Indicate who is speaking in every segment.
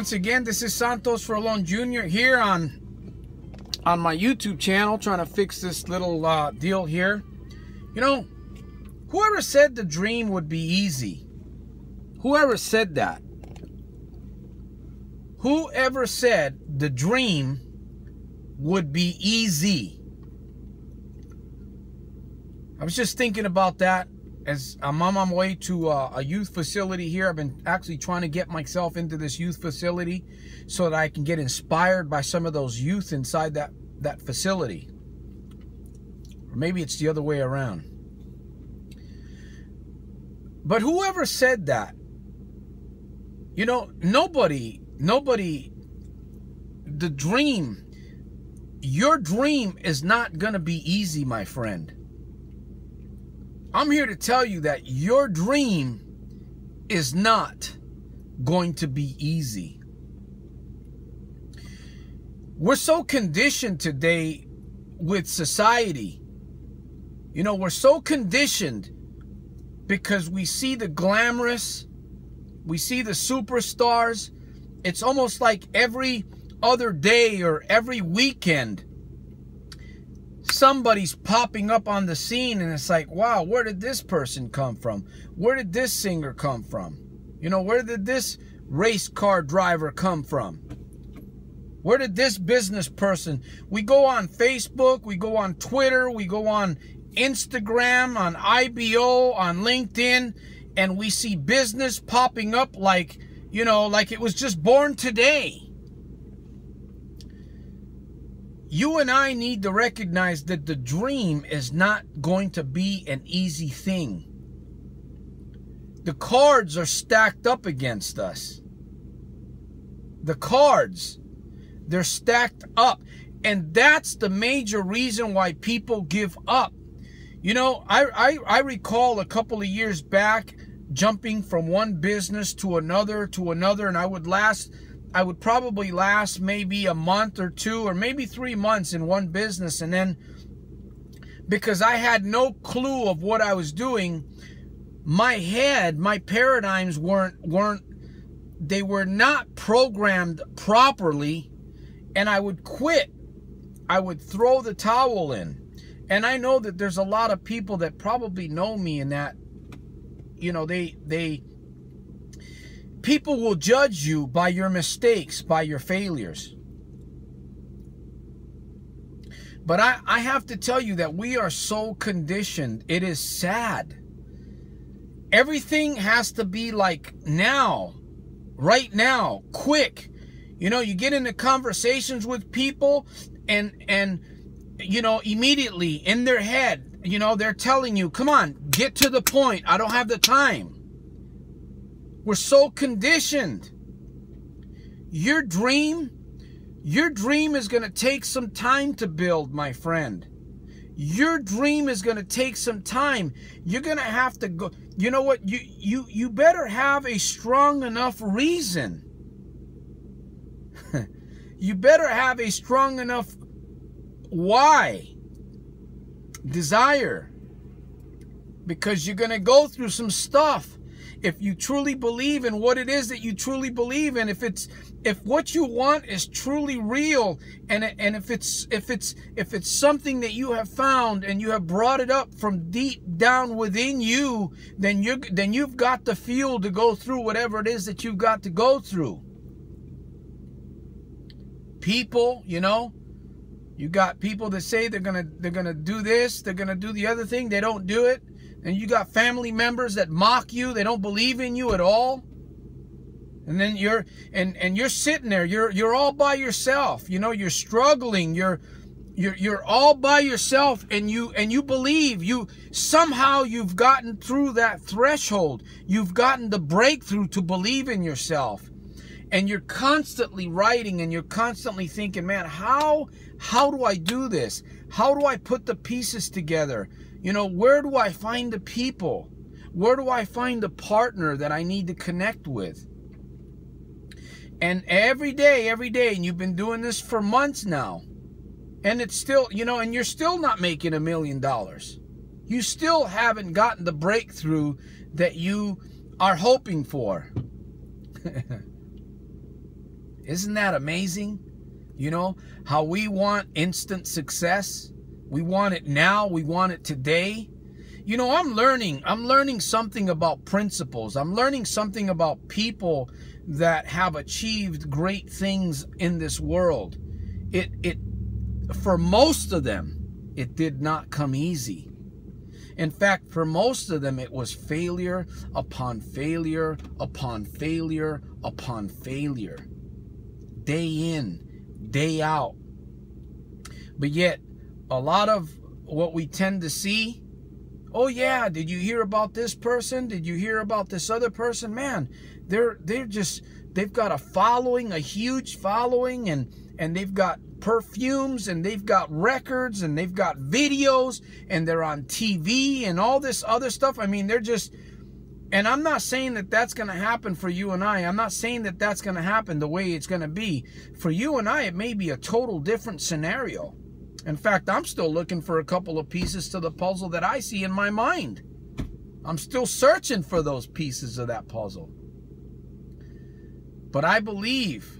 Speaker 1: once again, this is Santos Rolon Jr. here on my YouTube channel, trying to fix this little deal here. You know, whoever said the dream would be easy? Whoever said that? Whoever said the dream would be easy? I was just thinking about that as I'm on my way to a youth facility here. I've been actually trying to get myself into this youth facility so that I can get inspired by some of those youth inside that facility. Or maybe it's the other way around. But whoever said that, you know, nobody, the dream, your dream is not going to be easy, my friend. I'm here to tell you that your dream is not going to be easy. We're so conditioned today with society. You know, we're so conditioned because we see the glamorous, we see the superstars. It's almost like every other day or every weekend, somebody's popping up on the scene, and it's like, wow, where did this person come from? Where did this singer come from? You know, where did this race car driver come from? Where did this business person? We go on Facebook, we go on Twitter, we go on Instagram, on IBO, on LinkedIn, and we see business popping up like, you know, like it was just born today. You and I need to recognize that the dream is not going to be an easy thing. The cards are stacked up against us. The cards, they're stacked up. And that's the major reason why people give up. You know, I recall a couple of years back jumping from one business to another, and I would probably last maybe a month or two or maybe 3 months in one business, and then because I had no clue of what I was doing, my head, my paradigms were not programmed properly, and I would quit. I would throw the towel in. And I know that there's a lot of people that probably know me in that, you know, people will judge you by your mistakes, by your failures. But I have to tell you that we are so conditioned. It is sad. Everything has to be like now, right now, quick. You know, you get into conversations with people and you know, immediately in their head, you know, they're telling you, come on, get to the point. I don't have the time. We're so conditioned. Your dream is going to take some time to build, my friend. Your dream is going to take some time. You're going to have to go. You know what? You better have a strong enough reason. You better have a strong enough why, desire, because you're going to go through some stuff. If you truly believe in what it is that you truly believe in, if what you want is truly real, and if it's something that you have found and you have brought it up from deep down within you, then you've got the fuel to go through whatever it is that you've got to go through. People, you know, you got people that say they're gonna do this, they're gonna do the other thing, they don't do it. And you got family members that mock you, they don't believe in you at all. And then you're sitting there, you're all by yourself. You know, you're struggling, you're all by yourself, and you believe somehow you've gotten through that threshold. You've gotten the breakthrough to believe in yourself. And you're constantly writing, and you're constantly thinking, man, how do I do this? How do I put the pieces together? You know, where do I find the people? Where do I find the partner that I need to connect with? And every day, and you've been doing this for months now, and it's still, you know, and you're still not making $1 million. You still haven't gotten the breakthrough that you are hoping for. Isn't that amazing? You know, how we want instant success. We want it now. We want it today. You know, I'm learning something about principles. I'm learning something about people that have achieved great things in this world. For most of them, it did not come easy. In fact, for most of them, it was failure upon failure upon failure upon failure. Day in, day out. But yet, a lot of what we tend to see, oh yeah, did you hear about this person? Did you hear about this other person? Man, they've got a following, a huge following, and they've got perfumes, and they've got records, and they've got videos, and they're on TV and all this other stuff. I mean, they're just, and I'm not saying that that's going to happen for you and I. I'm not saying that that's going to happen the way it's going to be. For you and I, it may be a total different scenario. In fact, I'm still looking for a couple of pieces to the puzzle that I see in my mind. I'm still searching for those pieces of that puzzle. But I believe,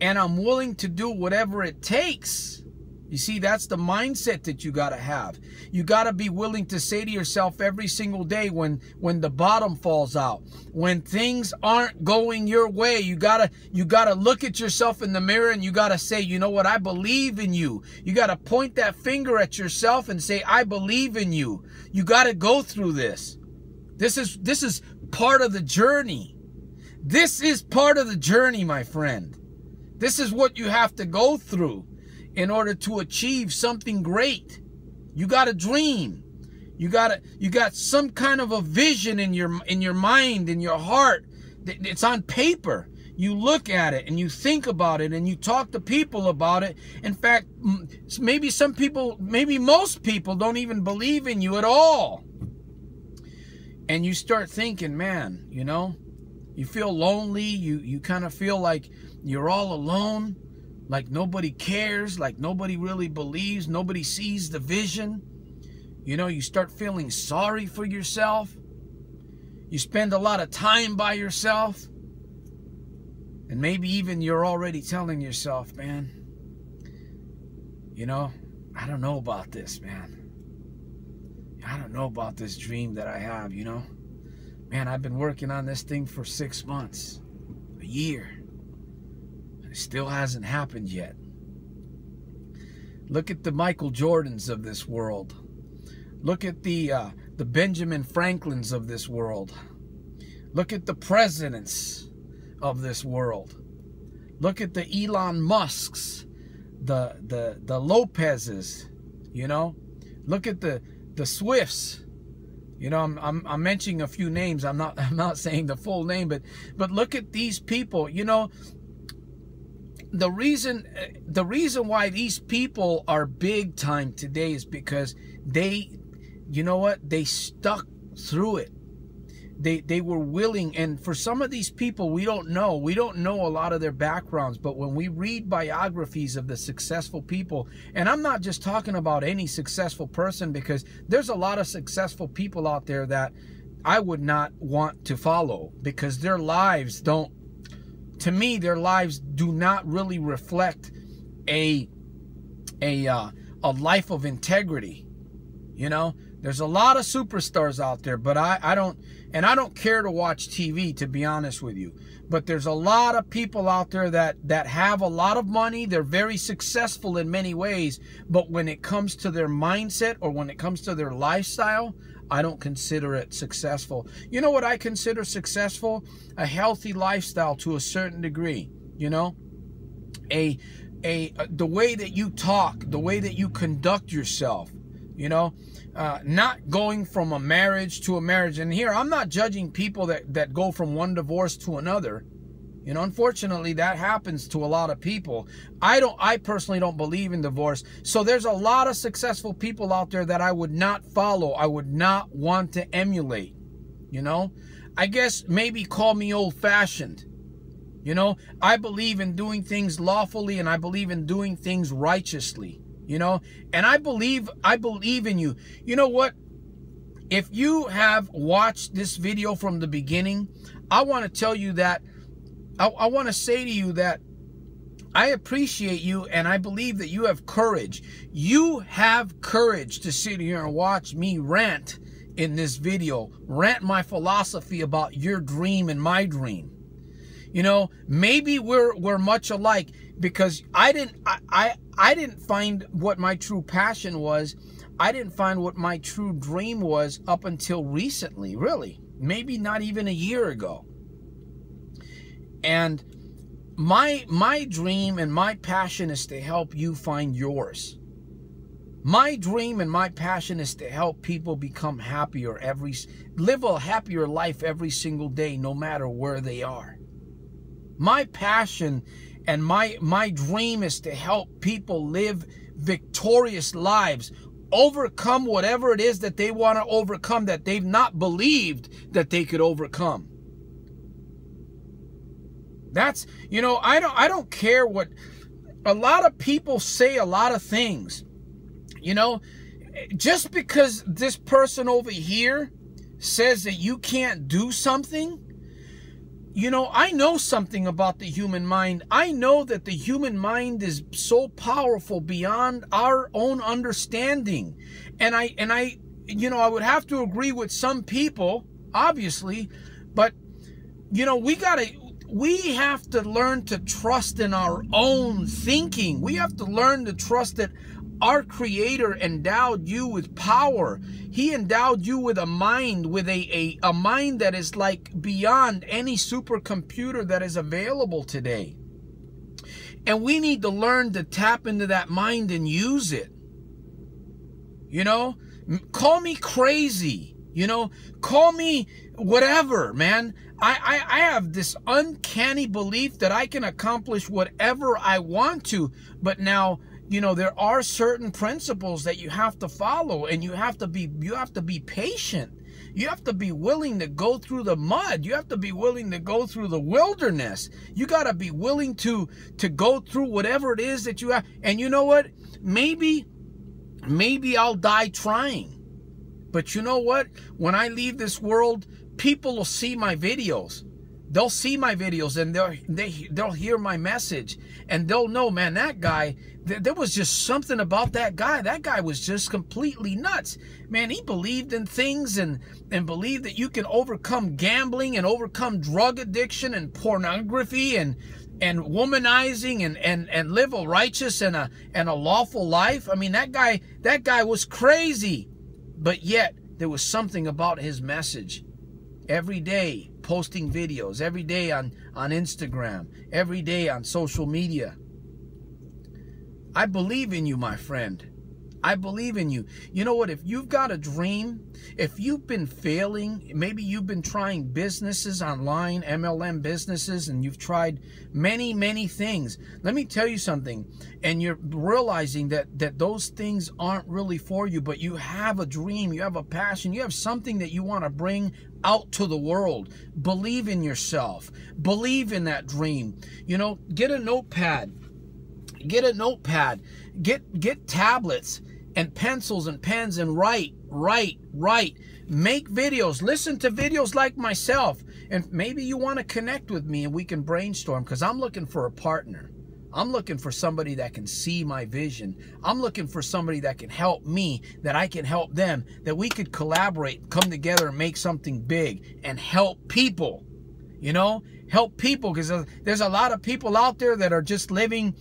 Speaker 1: and I'm willing to do whatever it takes. You see, that's the mindset that you got to have. You got to be willing to say to yourself every single day when the bottom falls out, when things aren't going your way, you got to look at yourself in the mirror and you got to say, you know what, I believe in you. You got to point that finger at yourself and say, I believe in you. You got to go through this. This is part of the journey. This is part of the journey, my friend. This is what you have to go through in order to achieve something great. You got a dream. You got some kind of a vision in your mind, in your heart. It's on paper. You look at it and you think about it and you talk to people about it. In fact, maybe some people, maybe most people don't even believe in you at all. And you start thinking, man, you know, you feel lonely. You kind of feel like you're all alone. Like nobody cares, like nobody really believes, nobody sees the vision. You know, you start feeling sorry for yourself. You spend a lot of time by yourself. And maybe even you're already telling yourself, man, you know, I don't know about this, man. I don't know about this dream that I have, you know. Man, I've been working on this thing for 6 months, a year. It still hasn't happened yet. Look at the Michael Jordans of this world. Look at the Benjamin Franklins of this world. Look at the presidents of this world. Look at the Elon Musks, the Lopezes, you know. Look at the Swifts. You know, I'm mentioning a few names. I'm not saying the full name, but look at these people, you know. The reason why these people are big time today is because they, you know what, they stuck through it. They were willing, and for some of these people, we don't know a lot of their backgrounds, but when we read biographies of the successful people, and I'm not just talking about any successful person, because there's a lot of successful people out there that I would not want to follow, because their lives don't, to me, their lives do not really reflect a life of integrity. You know, there's a lot of superstars out there, but I don't care to watch TV, to be honest with you. But there's a lot of people out there that have a lot of money. They're very successful in many ways, but when it comes to their mindset or when it comes to their lifestyle, I don't consider it successful. You know what I consider successful? A healthy lifestyle to a certain degree. You know, the way that you talk, the way that you conduct yourself. You know, not going from a marriage to a marriage. And here, I'm not judging people that go from one divorce to another. You know, unfortunately, that happens to a lot of people. I personally don't believe in divorce. So there's a lot of successful people out there that I would not follow. I would not want to emulate. You know, I guess maybe call me old-fashioned. You know, I believe in doing things lawfully, and I believe in doing things righteously. You know, and I believe in you. You know what? If you have watched this video from the beginning, I want to tell you that I want to say to you that I appreciate you, and I believe that you have courage. You have courage to sit here and watch me rant in this video, rant my philosophy about your dream and my dream. You know, maybe we're much alike, because I didn't find what my true passion was. I didn't find what my true dream was up until recently, really. Maybe not even a year ago. And my dream and my passion is to help you find yours. My dream and my passion is to help people become happier, live a happier life every single day, no matter where they are. My passion and my dream is to help people live victorious lives, overcome whatever it is that they want to overcome, that they've not believed that they could overcome. That's, you know, I don't care what a lot of people say, a lot of things. You know, just because this person over here says that you can't do something, you know, I know something about the human mind. I know that the human mind is so powerful beyond our own understanding. And I, you know, I would have to agree with some people, obviously, but, you know, we have to learn to trust in our own thinking. We have to learn to trust that our Creator endowed you with power. He endowed you with a mind, with a mind that is like beyond any supercomputer that is available today. And we need to learn to tap into that mind and use it. You know, call me crazy, you know, call me whatever, man. I have this uncanny belief that I can accomplish whatever I want to. But now, you know, there are certain principles that you have to follow, and you have to be patient. You have to be willing to go through the mud. You have to be willing to go through the wilderness. You got to be willing to go through whatever it is that you have. And you know what? Maybe I'll die trying. But you know what? When I leave this world, people will see my videos. They'll see my videos, and they'll hear my message, and they'll know, man, that guy, there was just something about that guy. That guy was just completely nuts. Man, he believed in things and believed that you can overcome gambling and overcome drug addiction and pornography and womanizing and live a righteous and a lawful life. I mean, that guy was crazy. But yet, there was something about his message. Every day, posting videos, every day on Instagram, every day on social media. I believe in you, my friend. I believe in you. You know what? If you've got a dream, if you've been failing, maybe you've been trying businesses online, MLM businesses, and you've tried many, many things. Let me tell you something. And you're realizing that those things aren't really for you, but you have a dream, you have a passion, you have something that you want to bring out to the world. Believe in yourself. Believe in that dream. You know, get a notepad. Get a notepad. Get tablets and pencils and pens and write. Make videos. Listen to videos like myself. And maybe you want to connect with me and we can brainstorm, because I'm looking for a partner. I'm looking for somebody that can see my vision. I'm looking for somebody that can help me, that I can help them, that we could collaborate, come together and make something big and help people. You know, help people, because there's a lot of people out there that are just living,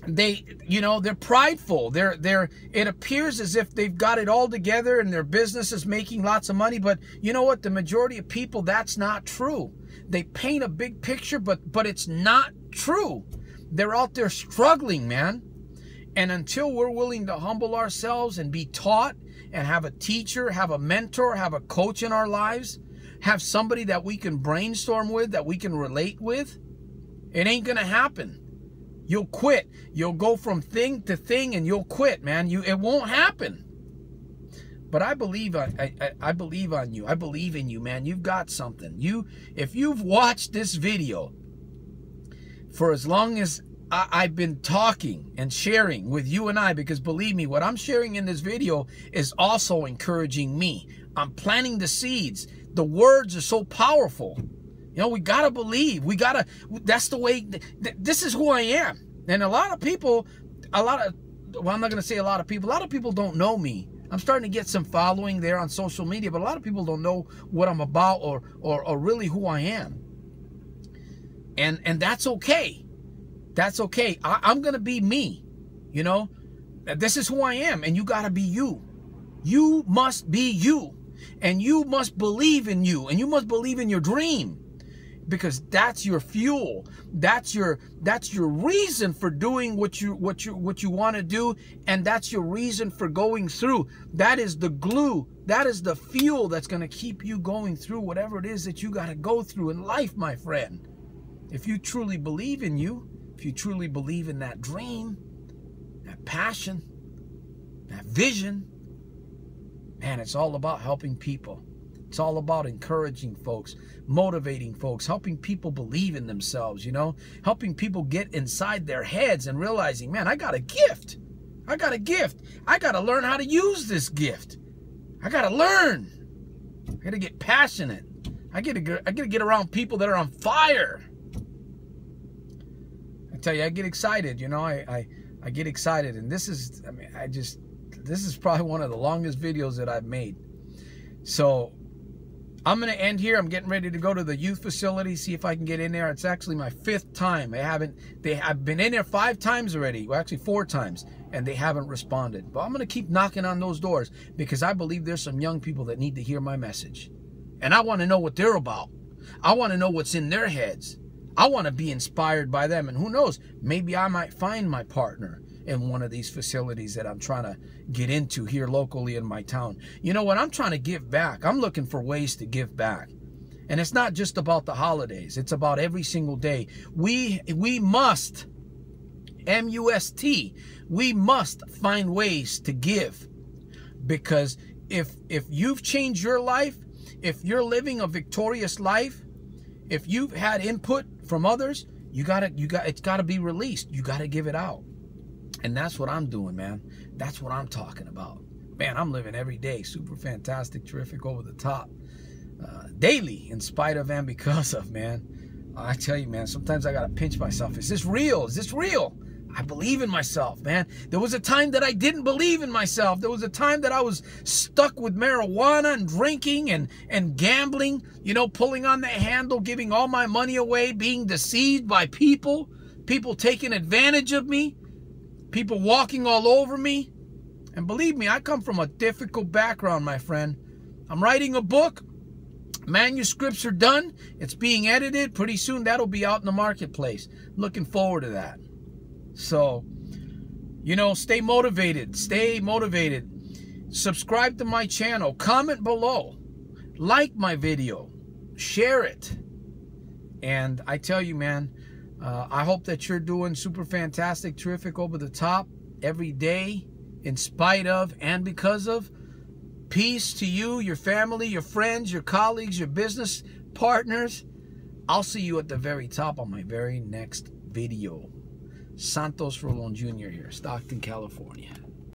Speaker 1: they're prideful. It appears as if they've got it all together and their business is making lots of money. But you know what? The majority of people, that's not true. They paint a big picture, but it's not true. They're out there struggling, man. And until we're willing to humble ourselves and be taught and have a teacher, have a mentor, have a coach in our lives, have somebody that we can brainstorm with, that we can relate with, it ain't going to happen. You'll quit. You'll go from thing to thing and you'll quit, man. It won't happen. But I believe I believe on you. I believe in you, man. You've got something. If you've watched this video for as long as I've been talking and sharing with you and I, because believe me, what I'm sharing in this video is also encouraging me. I'm planting the seeds. The words are so powerful. You know, we got to believe. We got to, that's the way, this is who I am. And a lot of people, well, I'm not going to say a lot of people don't know me. I'm starting to get some following there on social media, but a lot of people don't know what I'm about or really who I am. And that's okay. That's okay. I'm going to be me, you know. This is who I am, and you got to be you. You must be you, and you must believe in you, and you must believe in your dream, because that's your fuel. That's your reason for doing what you want to do, and that's your reason for going through. That is the glue. That is the fuel that's going to keep you going through whatever it is that you got to go through in life, my friend. If you truly believe in you, if you truly believe in that dream, that passion, that vision, man, it's all about helping people. It's all about encouraging folks, motivating folks, helping people believe in themselves, you know, helping people get inside their heads and realizing, man, I got a gift. I got a gift. I got to learn how to use this gift. I got to learn. I got to get passionate. I got to get around people that are on fire. I tell you, I get excited, you know, I get excited, and this is, I mean, this is probably one of the longest videos that I've made. So I'm going to end here. I'm getting ready to go to the youth facility, see if I can get in there. It's actually my 5th time. I've been in there 5 times already. Well, actually 4 times, and they haven't responded. But I'm going to keep knocking on those doors, because I believe there's some young people that need to hear my message. And I want to know what they're about. I want to know what's in their heads. I want to be inspired by them. And who knows, maybe I might find my partner in one of these facilities that I'm trying to get into here locally in my town. You know what? I'm trying to give back. I'm looking for ways to give back. And it's not just about the holidays. It's about every single day. We must, M-U-S-T, we must find ways to give. Because if you've changed your life, if you're living a victorious life, if you've had input from others, it's got to be released. You got to give it out. And that's what I'm doing, man. That's what I'm talking about. Man, I'm living every day super fantastic, terrific, over the top, daily, in spite of and because of, man. I tell you, man, sometimes I got to pinch myself. Is this real? Is this real? I believe in myself, man. There was a time that I didn't believe in myself. There was a time that I was stuck with marijuana and drinking and gambling, you know, pulling on the handle, giving all my money away, being deceived by people taking advantage of me, people walking all over me. And believe me, I come from a difficult background, my friend. I'm writing a book. Manuscripts are done. It's being edited. Pretty soon that'll be out in the marketplace. Looking forward to that. So, you know, stay motivated. Stay motivated. Subscribe to my channel. Comment below. Like my video. Share it. And I tell you, man, I hope that you're doing super fantastic, terrific, over the top every day, in spite of and because of. Peace to you, your family, your friends, your colleagues, your business partners. I'll see you at the very top on my very next video. Santos Rolon Jr. here, Stockton, California.